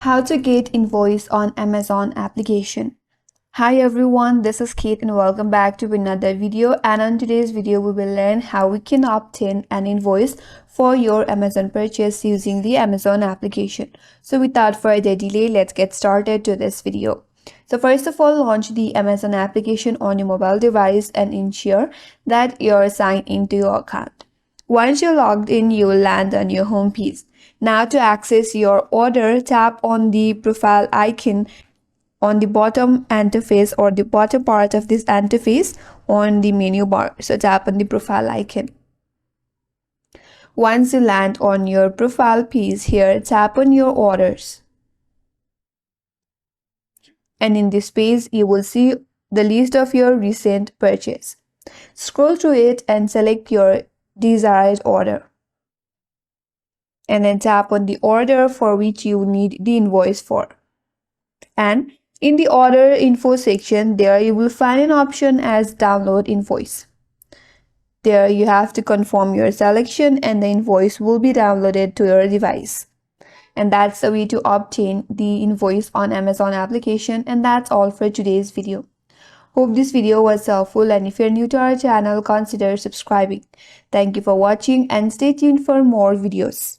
How to get invoice on Amazon application. Hi everyone, this is Kate and welcome back to another video, and on today's video we will learn how we can obtain an invoice for your Amazon purchase using the Amazon application. So without further delay, let's get started to this video. So first of all, launch the Amazon application on your mobile device and ensure that you're signed into your account. Once you're logged in, you will land on your home page. Now to access your order, tap on the profile icon on the bottom interface or the bottom part of this interface on the menu bar. So tap on the profile icon. Once you land on your profile page here, tap on your orders. And in this page, you will see the list of your recent purchase. Scroll through it and select your desired order. And then tap on the order for which you need the invoice for. And in the order info section, there you will find an option as download invoice. There you have to confirm your selection and the invoice will be downloaded to your device. And that's the way to obtain the invoice on Amazon application. And that's all for today's video. Hope this video was helpful, and if you're new to our channel, consider subscribing. Thank you for watching and stay tuned for more videos.